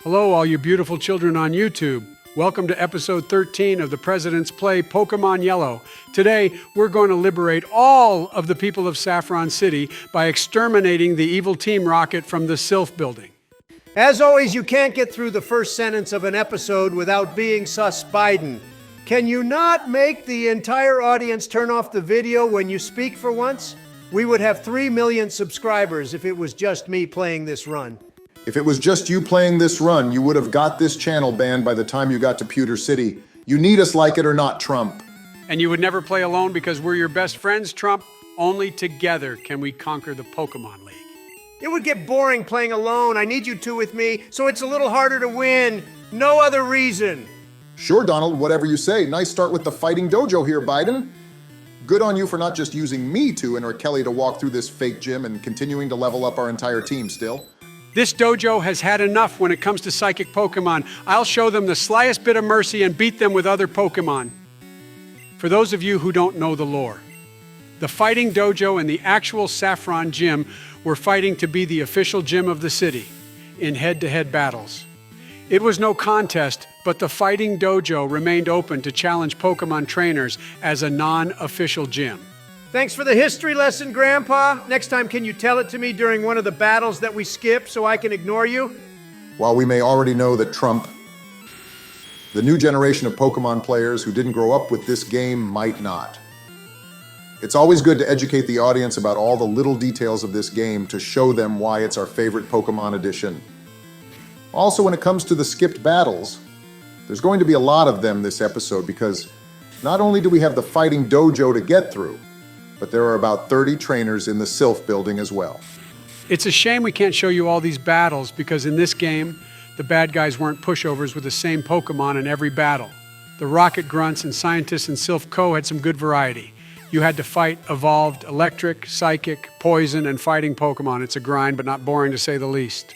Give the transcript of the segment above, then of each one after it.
Hello, all you beautiful children on YouTube. Welcome to episode 13 of the President's Play Pokemon Yellow. Today, we're going to liberate all of the people of Saffron City by exterminating the evil Team Rocket from the Silph building. As always, you can't get through the first sentence of an episode without being sus Biden. Can you not make the entire audience turn off the video when you speak for once? We would have 3 million subscribers if it was just me playing this run. If it was just you playing this run, you would have got this channel banned by the time you got to Pewter City. You need us like it or not, Trump. And you would never play alone because we're your best friends, Trump. Only together can we conquer the Pokemon League. It would get boring playing alone. I need you two with me, so it's a little harder to win. No other reason. Sure, Donald, whatever you say. Nice start with the fighting dojo here, Biden. Good on you for not just using me to and or Kelly to walk through this fake gym and continuing to level up our entire team still. This dojo has had enough when it comes to psychic Pokemon. I'll show them the slyest bit of mercy and beat them with other Pokemon. For those of you who don't know the lore, the fighting dojo and the actual Saffron gym were fighting to be the official gym of the city in head-to-head battles. It was no contest, but the fighting dojo remained open to challenge Pokemon trainers as a non-official gym. Thanks for the history lesson, Grandpa. Next time, can you tell it to me during one of the battles that we skip so I can ignore you? While we may already know that Trump, the new generation of Pokemon players who didn't grow up with this game might not. It's always good to educate the audience about all the little details of this game to show them why it's our favorite Pokemon edition. Also, when it comes to the skipped battles, there's going to be a lot of them this episode because not only do we have the fighting dojo to get through, but there are about 30 trainers in the Silph building as well. It's a shame we can't show you all these battles because in this game, the bad guys weren't pushovers with the same Pokemon in every battle. The Rocket Grunts and scientists in Silph Co had some good variety. You had to fight evolved, electric, psychic, poison, and fighting Pokemon. It's a grind, but not boring to say the least.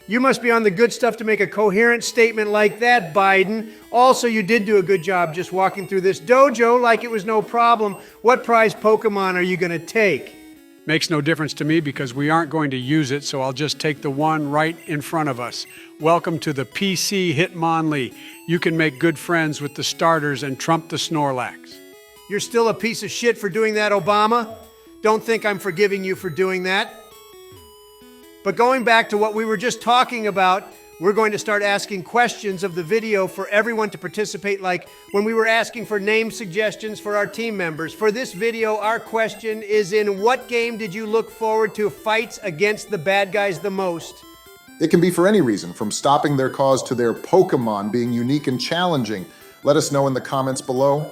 You must be on the good stuff to make a coherent statement like that, Biden. Also, you did do a good job just walking through this dojo like it was no problem. What prize Pokemon are you going to take? Makes no difference to me because we aren't going to use it, so I'll just take the one right in front of us. Welcome to the PC Hitmonlee. You can make good friends with the starters and trump the Snorlax. You're still a piece of shit for doing that, Obama. Don't think I'm forgiving you for doing that. But going back to what we were just talking about, we're going to start asking questions of the video for everyone to participate, like when we were asking for name suggestions for our team members. For this video, our question is, in what game did you look forward to fights against the bad guys the most? It can be for any reason, from stopping their cause to their Pokemon being unique and challenging. Let us know in the comments below.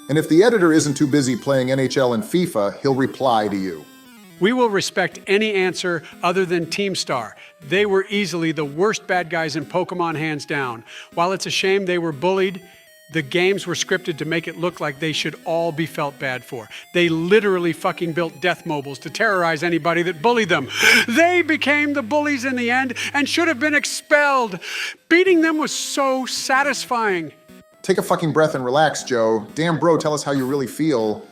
And if the editor isn't too busy playing NHL and FIFA, he'll reply to you. We will respect any answer other than Team Star. They were easily the worst bad guys in Pokemon, hands down. While it's a shame they were bullied, the games were scripted to make it look like they should all be felt bad for. They literally fucking built death mobiles to terrorize anybody that bullied them. They became the bullies in the end and should have been expelled. Beating them was so satisfying. Take a fucking breath and relax, Joe. Damn, bro, tell us how you really feel.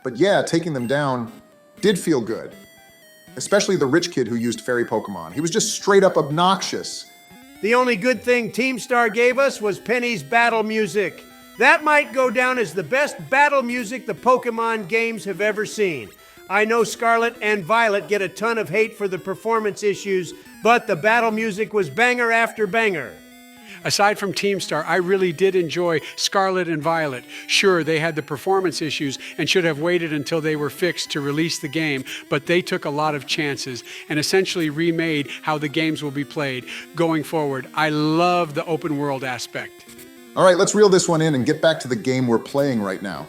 But yeah, taking them down did feel good. Especially the rich kid who used fairy Pokemon. He was just straight up obnoxious. The only good thing Team Star gave us was Penny's battle music. That might go down as the best battle music the Pokemon games have ever seen. I know Scarlet and Violet get a ton of hate for the performance issues, but the battle music was banger after banger. Aside from Team Star, I really did enjoy Scarlet and Violet. Sure, they had the performance issues and should have waited until they were fixed to release the game, but they took a lot of chances and essentially remade how the games will be played going forward. I love the open world aspect. All right, let's reel this one in and get back to the game we're playing right now.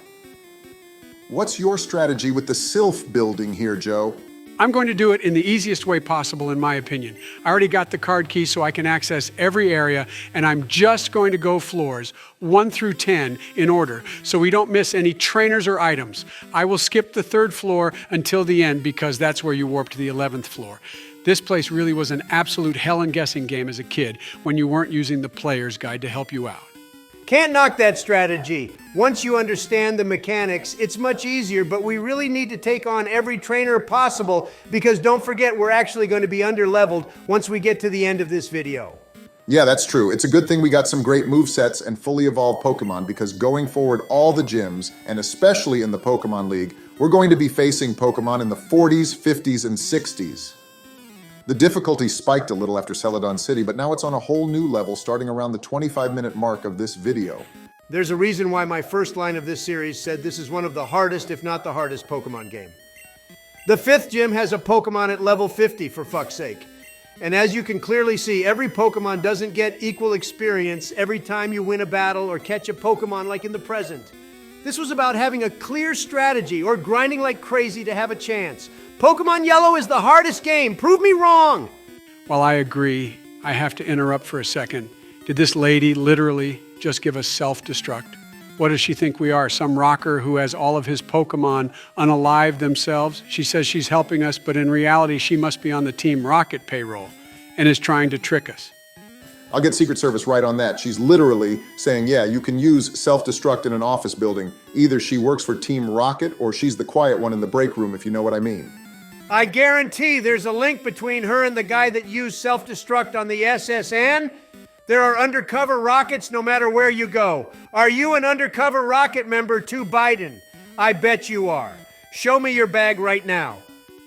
What's your strategy with the Silph building here, Joe? I'm going to do it in the easiest way possible, in my opinion. I already got the card key so I can access every area, and I'm just going to go floors 1 through 10 in order, so we don't miss any trainers or items. I will skip the 3rd floor until the end because that's where you warp to the 11th floor. This place really was an absolute hell and guessing game as a kid when you weren't using the player's guide to help you out. Can't knock that strategy. Once you understand the mechanics, it's much easier, but we really need to take on every trainer possible because don't forget, we're actually going to be under-leveled once we get to the end of this video. Yeah, that's true. It's a good thing we got some great movesets and fully evolved Pokemon, because going forward, all the gyms, and especially in the Pokemon League, we're going to be facing Pokemon in the 40s, 50s, and 60s. The difficulty spiked a little after Celadon City, but now it's on a whole new level starting around the 25-minute mark of this video. There's a reason why my first line of this series said this is one of the hardest, if not the hardest, Pokemon game. The 5th gym has a Pokemon at level 50, for fuck's sake. And as you can clearly see, every Pokemon doesn't get equal experience every time you win a battle or catch a Pokemon like in the present. This was about having a clear strategy or grinding like crazy to have a chance. Pokemon Yellow is the hardest game. Prove me wrong. Well, I agree. I have to interrupt for a second. Did this lady literally just give us self-destruct? What does she think we are? Some rocker who has all of his Pokemon unalived themselves? She says she's helping us, but in reality, she must be on the Team Rocket payroll and is trying to trick us. I'll get Secret Service right on that. She's literally saying, yeah, you can use self-destruct in an office building. Either she works for Team Rocket or she's the quiet one in the break room, if you know what I mean. I guarantee there's a link between her and the guy that used self-destruct on the SSN. There are undercover rockets no matter where you go. Are you an undercover rocket member to Biden? I bet you are. Show me your bag right now.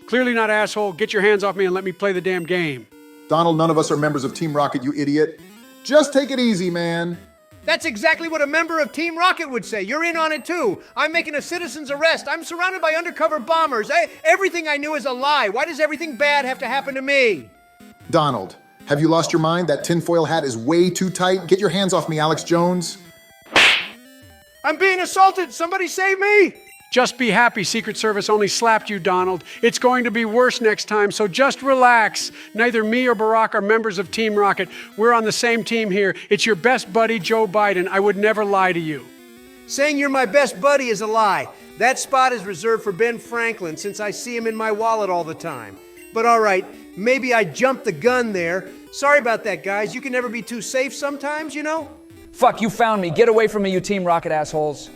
Clearly not, asshole. Get your hands off me and let me play the damn game. Donald, none of us are members of Team Rocket, you idiot. Just take it easy, man. That's exactly what a member of Team Rocket would say. You're in on it too. I'm making a citizen's arrest. I'm surrounded by undercover bombers. Everything I knew is a lie. Why does everything bad have to happen to me? Donald, have you lost your mind? That tinfoil hat is way too tight. Get your hands off me, Alex Jones. I'm being assaulted. Somebody save me. Just be happy Secret Service only slapped you, Donald. It's going to be worse next time, so just relax. Neither me or Barack are members of Team Rocket. We're on the same team here. It's your best buddy, Joe Biden. I would never lie to you. Saying you're my best buddy is a lie. That spot is reserved for Ben Franklin since I see him in my wallet all the time. But all right, maybe I jumped the gun there. Sorry about that, guys. You can never be too safe sometimes, you know? Fuck, you found me. Get away from me, you Team Rocket assholes.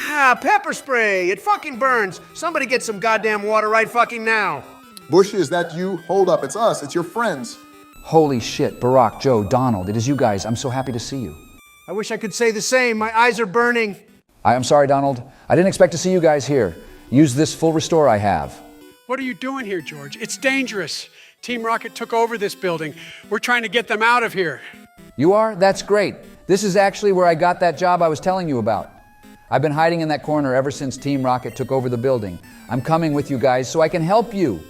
Ah, pepper spray. It fucking burns. Somebody get some goddamn water right fucking now. Bush, is that you? Hold up, it's us, it's your friends. Holy shit, Barack, Joe, Donald, it is you guys. I'm so happy to see you. I wish I could say the same. My eyes are burning. I'm sorry, Donald. I didn't expect to see you guys here. Use this full restore I have. What are you doing here, George? It's dangerous. Team Rocket took over this building. We're trying to get them out of here. You are? That's great. This is actually where I got that job I was telling you about. I've been hiding in that corner ever since Team Rocket took over the building. I'm coming with you guys so I can help you.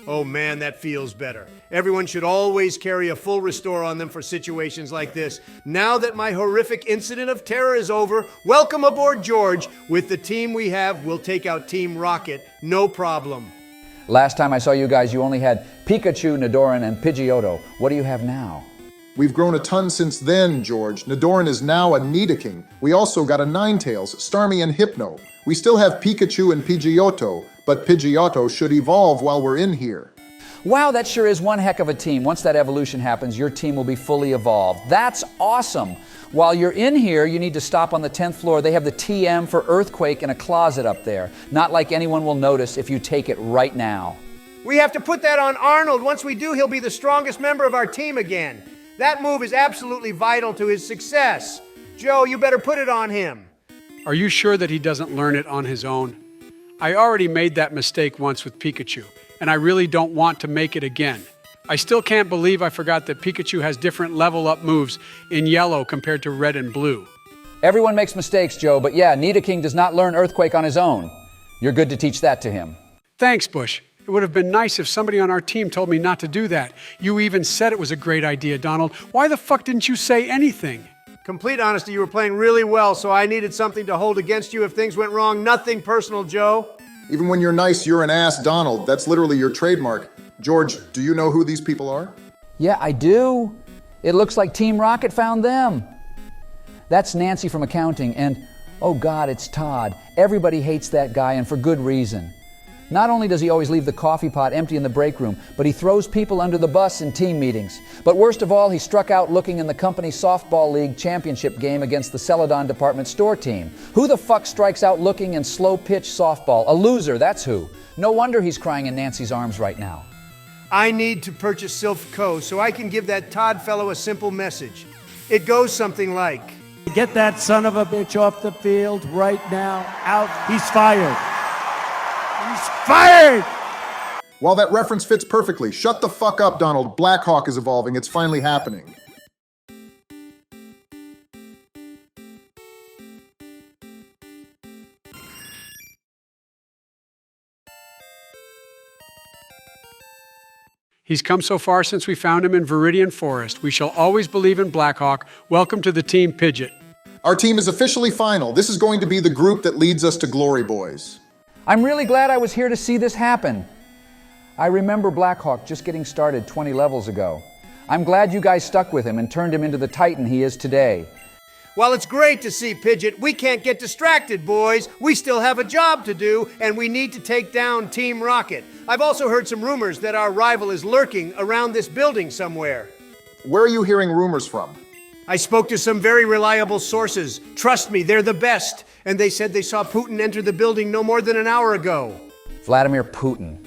Oh man, that feels better. Everyone should always carry a full restore on them for situations like this. Now that my horrific incident of terror is over, welcome aboard, George. With the team we have, we'll take out Team Rocket, no problem. Last time I saw you guys, you only had Pikachu, Nidoran, and Pidgeotto. What do you have now? We've grown a ton since then, George. Nidoran is now a Nidoking. We also got a Ninetales, Starmie, and Hypno. We still have Pikachu and Pidgeotto, but Pidgeotto should evolve while we're in here. Wow, that sure is one heck of a team. Once that evolution happens, your team will be fully evolved. That's awesome. While you're in here, you need to stop on the 10th floor. They have the TM for Earthquake in a closet up there. Not like anyone will notice if you take it right now. We have to put that on Arnold. Once we do, he'll be the strongest member of our team again. That move is absolutely vital to his success. Joe, you better put it on him. Are you sure that he doesn't learn it on his own? I already made that mistake once with Pikachu, and I really don't want to make it again. I still can't believe I forgot that Pikachu has different level-up moves in yellow compared to red and blue. Everyone makes mistakes, Joe, but yeah, Nidoking does not learn Earthquake on his own. You're good to teach that to him. Thanks, Bush. It would have been nice if somebody on our team told me not to do that. You even said it was a great idea, Donald. Why the fuck didn't you say anything? Complete honesty, you were playing really well, so I needed something to hold against you if things went wrong. Nothing personal, Joe. Even when you're nice, you're an ass, Donald. That's literally your trademark. George, do you know who these people are? Yeah, I do. It looks like Team Rocket found them. That's Nancy from accounting, and oh God, it's Todd. Everybody hates that guy, and for good reason. Not only does he always leave the coffee pot empty in the break room, but he throws people under the bus in team meetings. But worst of all, he struck out looking in the company softball league championship game against the Celadon department store team. Who the fuck strikes out looking in slow pitch softball? A loser, that's who. No wonder he's crying in Nancy's arms right now. I need to purchase Silph Co. so I can give that Todd fellow a simple message. It goes something like, Get that son of a bitch off the field right now. Out. He's fired. He's fired! While that reference fits perfectly, shut the fuck up, Donald. Blackhawk is evolving. It's finally happening. He's come so far since we found him in Viridian Forest. We shall always believe in Blackhawk. Welcome to the Team Pidgeot. Our team is officially final. This is going to be the group that leads us to glory, boys. I'm really glad I was here to see this happen. I remember Blackhawk just getting started 20 levels ago. I'm glad you guys stuck with him and turned him into the Titan he is today. While it's great to see Pidgeot, we can't get distracted, boys. We still have a job to do, and we need to take down Team Rocket. I've also heard some rumors that our rival is lurking around this building somewhere. Where are you hearing rumors from? I spoke to some very reliable sources. Trust me, they're the best. And they said they saw Putin enter the building no more than an hour ago. Vladimir Putin.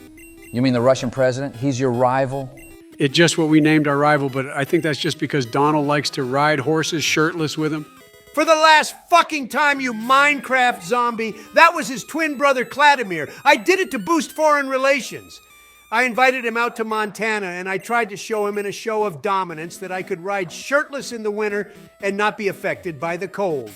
You mean the Russian president? He's your rival? It's just what we named our rival, but I think that's just because Donald likes to ride horses shirtless with him. For the last fucking time, you Minecraft zombie, that was his twin brother Vladimir. I did it to boost foreign relations. I invited him out to Montana, and I tried to show him in a show of dominance that I could ride shirtless in the winter and not be affected by the cold.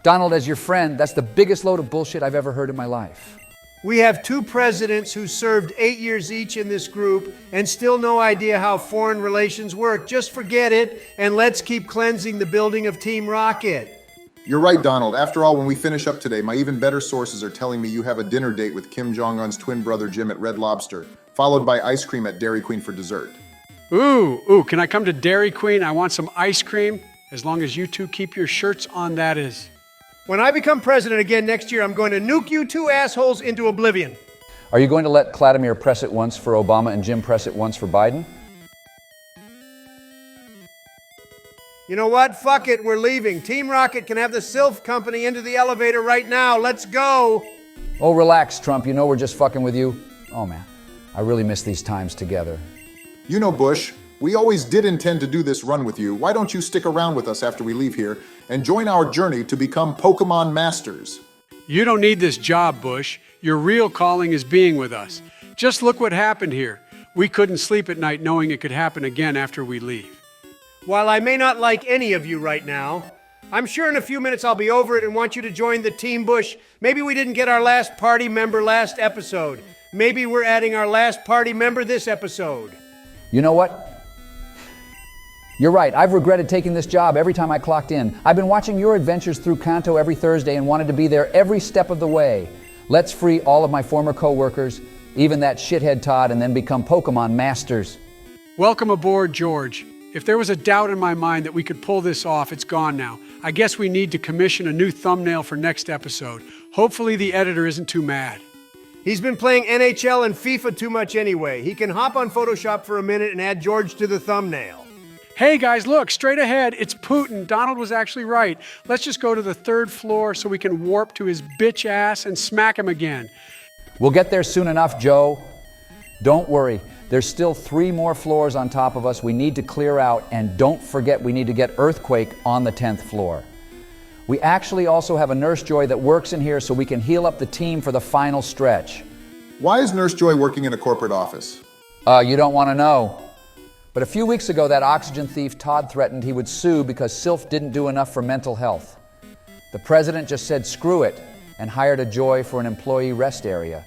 Donald, as your friend, that's the biggest load of bullshit I've ever heard in my life. We have two presidents who served 8 years each in this group and still no idea how foreign relations work. Just forget it, and let's keep cleansing the building of Team Rocket. You're right, Donald. After all, when we finish up today, my even better sources are telling me you have a dinner date with Kim Jong-un's twin brother Jim at Red Lobster, followed by ice cream at Dairy Queen for dessert. Ooh, can I come to Dairy Queen? I want some ice cream, as long as you two keep your shirts on, that is. When I become president again next year, I'm going to nuke you two assholes into oblivion. Are you going to let Vladimir press it once for Obama and Jim press it once for Biden? You know what? Fuck it, we're leaving. Team Rocket can have the Silph Company into the elevator right now. Let's go. Oh, relax, Trump. You know we're just fucking with you. Oh, man. I really miss these times together. You know, Bush, we always did intend to do this run with you. Why don't you stick around with us after we leave here and join our journey to become Pokemon Masters? You don't need this job, Bush. Your real calling is being with us. Just look what happened here. We couldn't sleep at night knowing it could happen again after we leave. While I may not like any of you right now, I'm sure in a few minutes I'll be over it and want you to join the Team Bush. Maybe we didn't get our last party member last episode. Maybe we're adding our last party member this episode. You know what? You're right. I've regretted taking this job every time I clocked in. I've been watching your adventures through Kanto every Thursday and wanted to be there every step of the way. Let's free all of my former co-workers, even that shithead Todd, and then become Pokemon Masters. Welcome aboard, George. If there was a doubt in my mind that we could pull this off, it's gone now. I guess we need to commission a new thumbnail for next episode. Hopefully the editor isn't too mad. He's been playing NHL and FIFA too much anyway. He can hop on Photoshop for a minute and add George to the thumbnail. Hey guys, look, straight ahead, it's Putin. Donald was actually right. Let's just go to the 3rd floor so we can warp to his bitch ass and smack him again. We'll get there soon enough, Joe. Don't worry. There's still 3 more floors on top of us we need to clear out, and don't forget we need to get Earthquake on the 10th floor. We actually also have a Nurse Joy that works in here so we can heal up the team for the final stretch. Why is Nurse Joy working in a corporate office? You don't want to know. But a few weeks ago, that oxygen thief Todd threatened he would sue because Silph didn't do enough for mental health. The president just said screw it and hired a Joy for an employee rest area,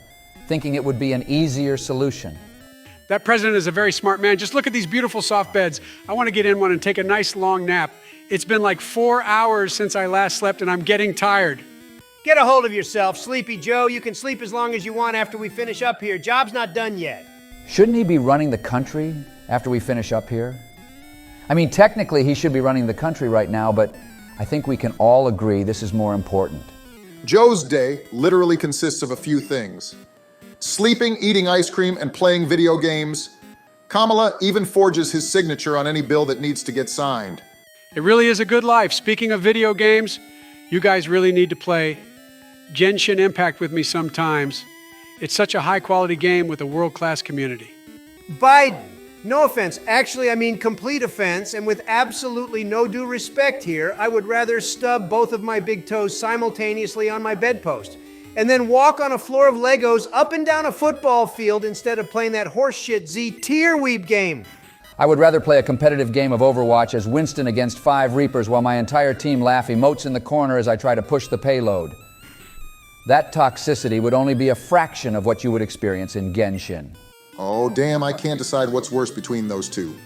thinking it would be an easier solution. That president is a very smart man. Just look at these beautiful soft beds. I want to get in one and take a nice long nap. It's been like 4 hours since I last slept and I'm getting tired. Get a hold of yourself, Sleepy Joe. You can sleep as long as you want after we finish up here. Job's not done yet. Shouldn't he be running the country after we finish up here? I mean, technically he should be running the country right now, but I think we can all agree this is more important. Joe's day literally consists of a few things: sleeping, eating ice cream, and playing video games. Kamala even forges his signature on any bill that needs to get signed. It really is a good life. Speaking of video games, you guys really need to play Genshin Impact with me sometimes. It's such a high-quality game with a world-class community. Biden. No offense. Actually, I mean complete offense, and with absolutely no due respect here, I would rather stub both of my big toes simultaneously on my bedpost and then walk on a floor of Legos up and down a football field instead of playing that horseshit Z-Tierweeb game. I would rather play a competitive game of Overwatch as Winston against 5 Reapers while my entire team laugh emotes in the corner as I try to push the payload. That toxicity would only be a fraction of what you would experience in Genshin. Oh, damn, I can't decide what's worse between those two.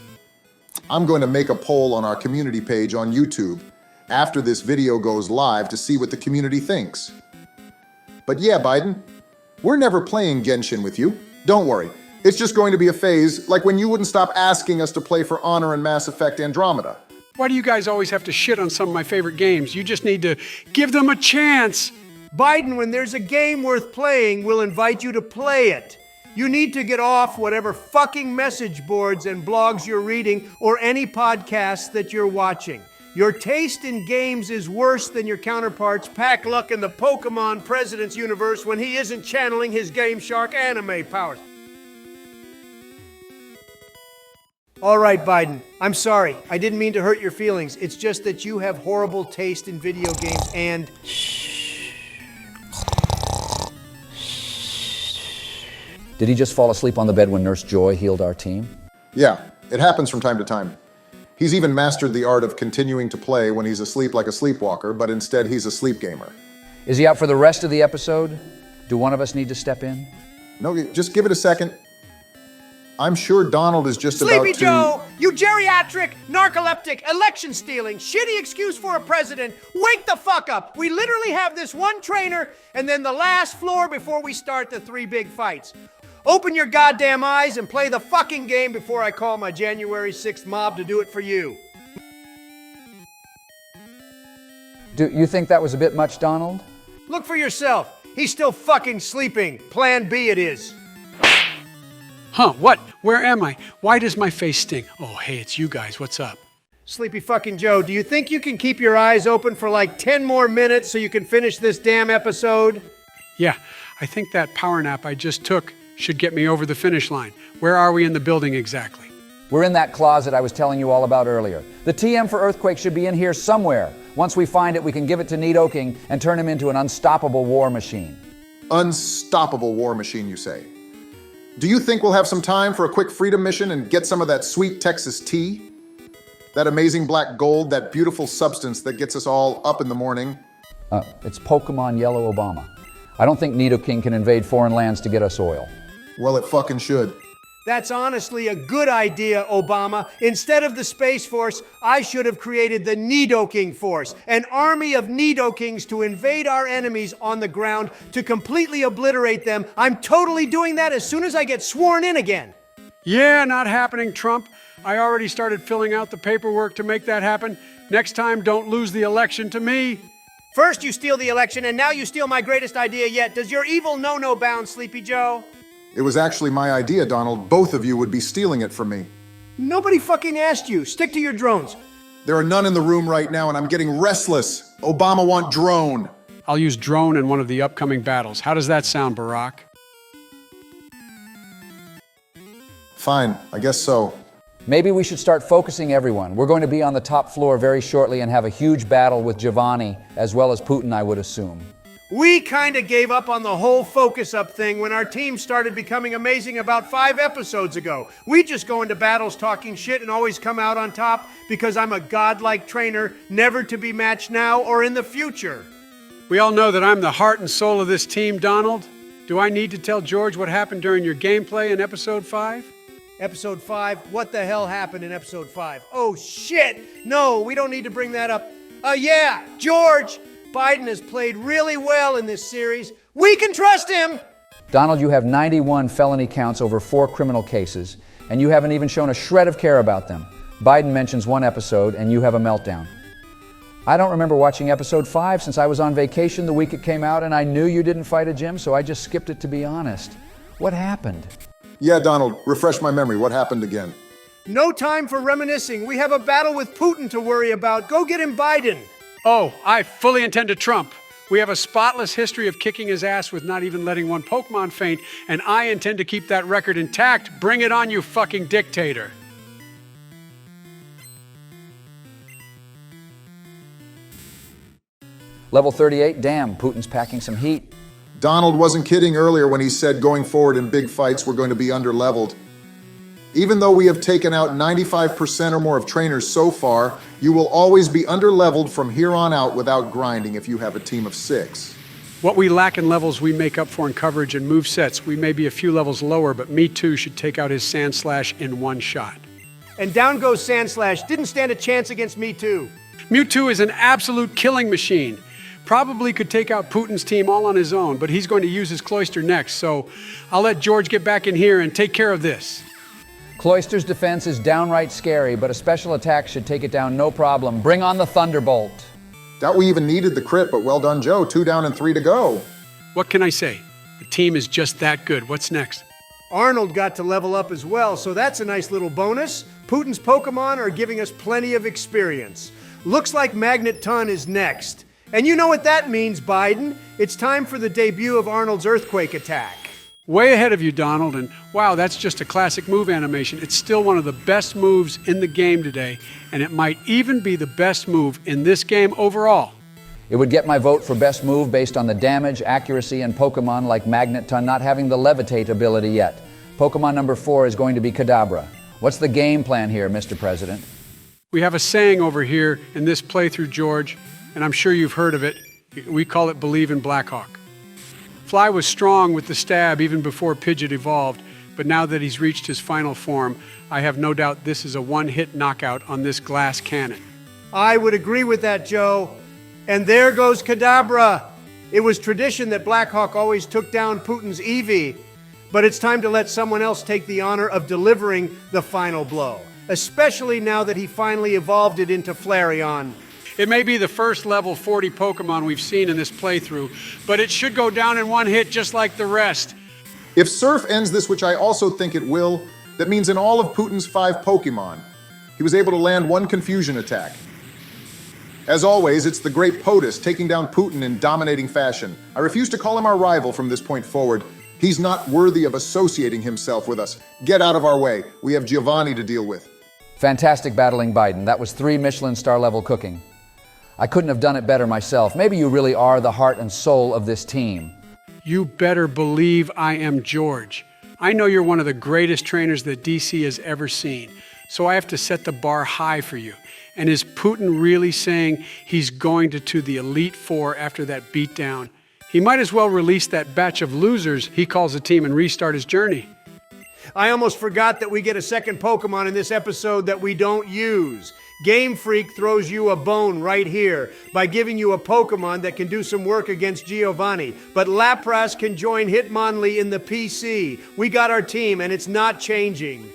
I'm going to make a poll on our community page on YouTube after this video goes live to see what the community thinks. But yeah, Biden, we're never playing Genshin with you. Don't worry. It's just going to be a phase, like when you wouldn't stop asking us to play For Honor and Mass Effect Andromeda. Why do you guys always have to shit on some of my favorite games? You just need to give them a chance. Biden, when there's a game worth playing, we'll invite you to play it. You need to get off whatever fucking message boards and blogs you're reading or any podcasts that you're watching. Your taste in games is worse than your counterparts' pack luck in the Pokemon President's universe when he isn't channeling his Game Shark anime powers. All right, Biden, I'm sorry. I didn't mean to hurt your feelings. It's just that you have horrible taste in video games and... Did he just fall asleep on the bed when Nurse Joy healed our team? Yeah, it happens from time to time. He's even mastered the art of continuing to play when he's asleep like a sleepwalker, but instead he's a sleep gamer. Is he out for the rest of the episode? Do one of us need to step in? No, just give it a second. I'm sure Donald is just Sleepy about to... Joe, you geriatric, narcoleptic, election-stealing, shitty excuse for a president, wake the fuck up. We literally have this one trainer and then the last floor before we start the 3 big fights. Open your goddamn eyes and play the fucking game before I call my January 6th mob to do it for you. Do you think that was a bit much, Donald? Look for yourself. He's still fucking sleeping. Plan B it is. Huh, what? Where am I? Why does my face sting? Oh, hey, it's you guys. What's up? Sleepy fucking Joe, do you think you can keep your eyes open for like 10 more minutes so you can finish this damn episode? Yeah, I think that power nap I just took should get me over the finish line. Where are we in the building exactly? We're in that closet I was telling you all about earlier. The TM for Earthquake should be in here somewhere. Once we find it, we can give it to Nidoking and turn him into an unstoppable war machine. Unstoppable war machine, you say? Do you think we'll have some time for a quick freedom mission and get some of that sweet Texas tea? That amazing black gold, that beautiful substance that gets us all up in the morning? It's Pokemon Yellow Obama. I don't think Nidoking can invade foreign lands to get us oil. Well, it fucking should. That's honestly a good idea, Obama. Instead of the Space Force, I should have created the Nidoking Force, an army of Nidokings to invade our enemies on the ground, to completely obliterate them. I'm totally doing that as soon as I get sworn in again. Yeah, not happening, Trump. I already started filling out the paperwork to make that happen. Next time, don't lose the election to me. First you steal the election, and now you steal my greatest idea yet. Does your evil no-no bound, Sleepy Joe? It was actually my idea, Donald. Both of you would be stealing it from me. Nobody fucking asked you. Stick to your drones. There are none in the room right now, and I'm getting restless. Obama want drone. I'll use drone in one of the upcoming battles. How does that sound, Barack? Fine, I guess so. Maybe we should start focusing everyone. We're going to be on the top floor very shortly and have a huge battle with Giovanni, as well as Putin, I would assume. We kind of gave up on the whole focus up thing when our team started becoming amazing about 5 episodes ago. We just go into battles talking shit and always come out on top because I'm a godlike trainer, never to be matched now or in the future. We all know that I'm the heart and soul of this team, Donald. Do I need to tell George what happened during your gameplay in episode 5? Episode 5? What the hell happened in episode 5? Oh shit! No, we don't need to bring that up. Yeah, George! Biden has played really well in this series. We can trust him! Donald, you have 91 felony counts over 4 criminal cases, and you haven't even shown a shred of care about them. Biden mentions one episode, and you have a meltdown. I don't remember watching episode 5 since I was on vacation the week it came out, and I knew you didn't fight a gym, so I just skipped it to be honest. What happened? Yeah, Donald, refresh my memory. What happened again? No time for reminiscing. We have a battle with Putin to worry about. Go get him, Biden. Oh, I fully intend to trump. We have a spotless history of kicking his ass with not even letting one Pokemon faint, and I intend to keep that record intact. Bring it on, you fucking dictator. Level 38, damn, Putin's packing some heat. Donald wasn't kidding earlier when he said going forward in big fights we're going to be underleveled. Even though we have taken out 95% or more of trainers so far, you will always be underleveled from here on out without grinding if you have a team of 6. What we lack in levels, we make up for in coverage and move sets. We may be a few levels lower, but Me Too should take out his Sandslash in one shot. And down goes Sandslash. Didn't stand a chance against Mewtwo. Mewtwo is an absolute killing machine. Probably could take out Putin's team all on his own, but he's going to use his Cloyster next, so I'll let George get back in here and take care of this. Cloyster's defense is downright scary, but a special attack should take it down no problem. Bring on the Thunderbolt. Doubt we even needed the crit, but well done, Joe. 2 down and 3 to go. What can I say? The team is just that good. What's next? Arnold got to level up as well, so that's a nice little bonus. Putin's Pokemon are giving us plenty of experience. Looks like Magnet Ton is next. And you know what that means, Biden. It's time for the debut of Arnold's Earthquake attack. Way ahead of you, Donald, and wow, that's just a classic move animation. It's still one of the best moves in the game today, and it might even be the best move in this game overall. It would get my vote for best move based on the damage, accuracy, and Pokemon like Magnet Ton not having the levitate ability yet. Pokemon number 4 is going to be Kadabra. What's the game plan here, Mr. President? We have a saying over here in this playthrough, George, and I'm sure you've heard of it. We call it Believe in Blackhawk. Fly was strong with the stab even before Pidgeot evolved, but now that he's reached his final form, I have no doubt this is a one-hit knockout on this glass cannon. I would agree with that, Joe. And there goes Kadabra. It was tradition that Blackhawk always took down Putin's Eevee, but it's time to let someone else take the honor of delivering the final blow, especially now that he finally evolved it into Flareon. It may be the first level 40 Pokemon we've seen in this playthrough, but it should go down in one hit just like the rest. If Silph ends this, which I also think it will, that means in all of Putin's 5 Pokemon, he was able to land 1 confusion attack. As always, it's the great POTUS taking down Putin in dominating fashion. I refuse to call him our rival from this point forward. He's not worthy of associating himself with us. Get out of our way. We have Giovanni to deal with. Fantastic battling, Biden. That was 3 Michelin star level cooking. I couldn't have done it better myself. Maybe you really are the heart and soul of this team. You better believe I am George. I know you're one of the greatest trainers that DC has ever seen, so I have to set the bar high for you. And is Putin really saying he's going to the Elite Four after that beatdown? He might as well release that batch of losers he calls a team and restart his journey. I almost forgot that we get a second Pokemon in this episode that we don't use. Game Freak throws you a bone right here by giving you a Pokemon that can do some work against Giovanni. But Lapras can join Hitmonlee in the PC. We got our team, and it's not changing.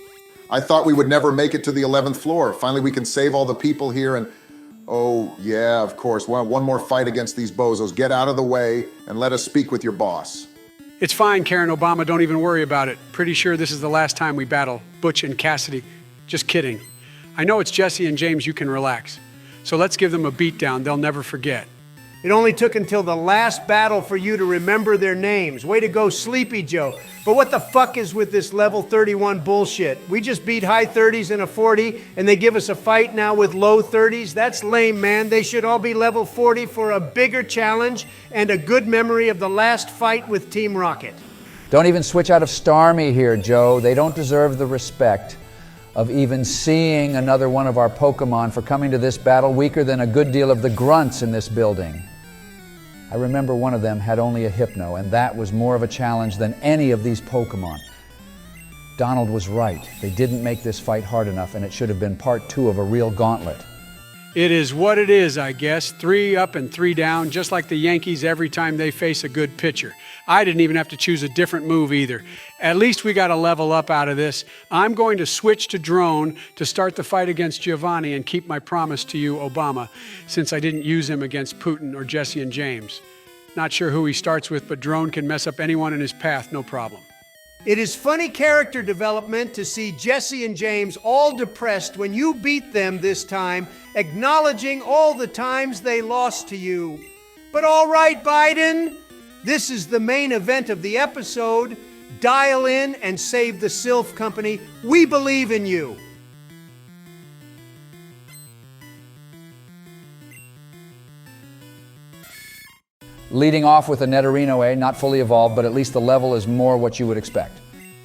I thought we would never make it to the 11th floor. Finally, we can save all the people here and... Oh, yeah, of course. One more fight against these bozos. Get out of the way and let us speak with your boss. It's fine, Karen Obama. Don't even worry about it. Pretty sure this is the last time we battle Butch and Cassidy. Just kidding. I know it's Jesse and James. You can relax. So let's give them a beatdown they'll never forget. It only took until the last battle for you to remember their names. Way to go, Sleepy Joe. But what the fuck is with this level 31 bullshit? We just beat high 30s and a 40, and they give us a fight now with low 30s? That's lame, man. They should all be level 40 for a bigger challenge and a good memory of the last fight with Team Rocket. Don't even switch out of Starmie here, Joe. They don't deserve the respect of even seeing another one of our Pokemon for coming to this battle weaker than a good deal of the grunts in this building. I remember one of them had only a Hypno, and that was more of a challenge than any of these Pokemon. Donald was right. They didn't make this fight hard enough, and it should have been part 2 of a real gauntlet. It is what it is, I guess. 3 up and 3 down, just like the Yankees every time they face a good pitcher. I didn't even have to choose a different move either. At least we got a level up out of this. I'm going to switch to Drone to start the fight against Giovanni and keep my promise to you, Obama, since I didn't use him against Putin or Jesse and James. Not sure who he starts with, but Drone can mess up anyone in his path, no problem. It is funny character development to see Jesse and James all depressed when you beat them this time, acknowledging all the times they lost to you. But all right, Biden, this is the main event of the episode. Dial in and save the Silph Company. We believe in you. Leading off with a Netterino, not fully evolved, but at least the level is more what you would expect.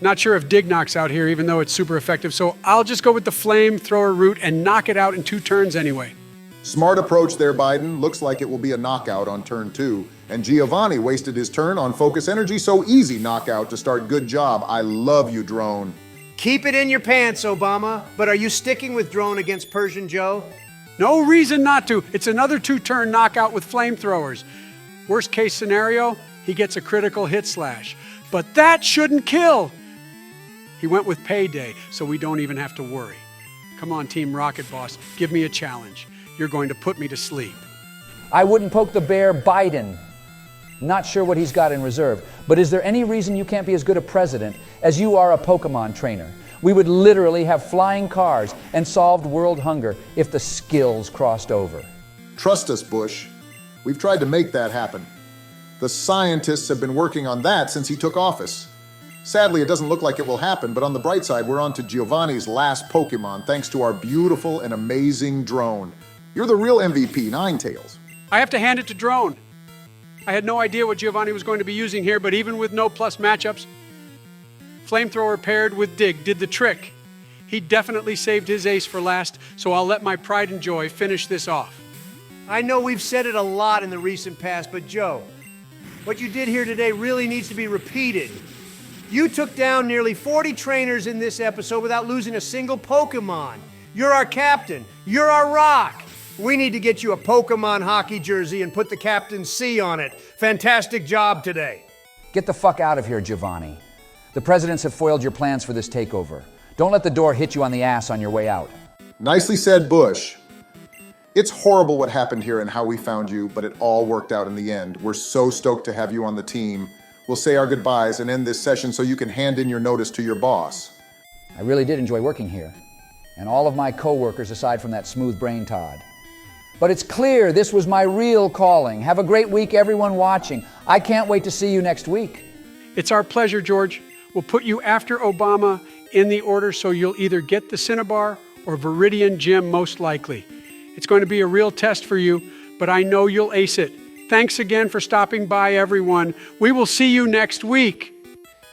Not sure if Dig knocks out here, even though it's super effective, so I'll just go with the flamethrower route and knock it out in 2 turns anyway. Smart approach there, Biden. Looks like it will be a knockout on turn 2. And Giovanni wasted his turn on focus energy, so easy knockout to start. Good job. I love you, Drone. Keep it in your pants, Obama. But are you sticking with Drone against Persian Joe? No reason not to. It's another 2-turn knockout with flamethrowers. Worst case scenario, he gets a critical hit slash. But that shouldn't kill. He went with payday, so we don't even have to worry. Come on, Team Rocket Boss, give me a challenge. You're going to put me to sleep. I wouldn't poke the bear, Biden. Not sure what he's got in reserve, but is there any reason you can't be as good a president as you are a Pokemon trainer? We would literally have flying cars and solved world hunger if the skills crossed over. Trust us, Bush. We've tried to make that happen. The scientists have been working on that since he took office. Sadly, it doesn't look like it will happen, but on the bright side, we're on to Giovanni's last Pokemon, thanks to our beautiful and amazing drone. You're the real MVP, Ninetales. I have to hand it to Drone. I had no idea what Giovanni was going to be using here, but even with no plus matchups, Flamethrower paired with Dig did the trick. He definitely saved his ace for last, so I'll let my pride and joy finish this off. I know we've said it a lot in the recent past, but Joe, what you did here today really needs to be repeated. You took down nearly 40 trainers in this episode without losing a single Pokemon. You're our captain. You're our rock. We need to get you a Pokemon hockey jersey and put the Captain C on it. Fantastic job today. Get the fuck out of here, Giovanni. The presidents have foiled your plans for this takeover. Don't let the door hit you on the ass on your way out. Nicely said, Bush. It's horrible what happened here and how we found you, but it all worked out in the end. We're so stoked to have you on the team. We'll say our goodbyes and end this session so you can hand in your notice to your boss. I really did enjoy working here, and all of my co-workers aside from that smooth brain Todd. But it's clear this was my real calling. Have a great week, everyone watching. I can't wait to see you next week. It's our pleasure, George. We'll put you after Obama in the order so you'll either get the Cinnabar or Viridian Gem most likely. It's going to be a real test for you, but I know you'll ace it. Thanks again for stopping by, everyone. We will see you next week.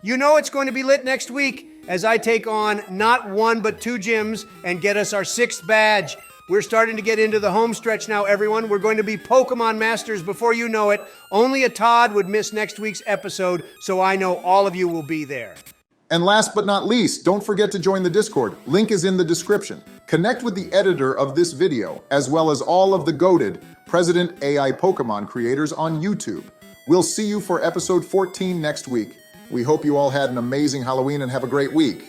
You know it's going to be lit next week as I take on not 1 but 2 gyms and get us our 6th badge. We're starting to get into the home stretch now, everyone. We're going to be Pokemon Masters before you know it. Only a Todd would miss next week's episode, so I know all of you will be there. And last but not least, don't forget to join the Discord. Link is in the description. Connect with the editor of this video, as well as all of the goated President AI Pokemon creators on YouTube. We'll see you for episode 14 next week. We hope you all had an amazing Halloween and have a great week.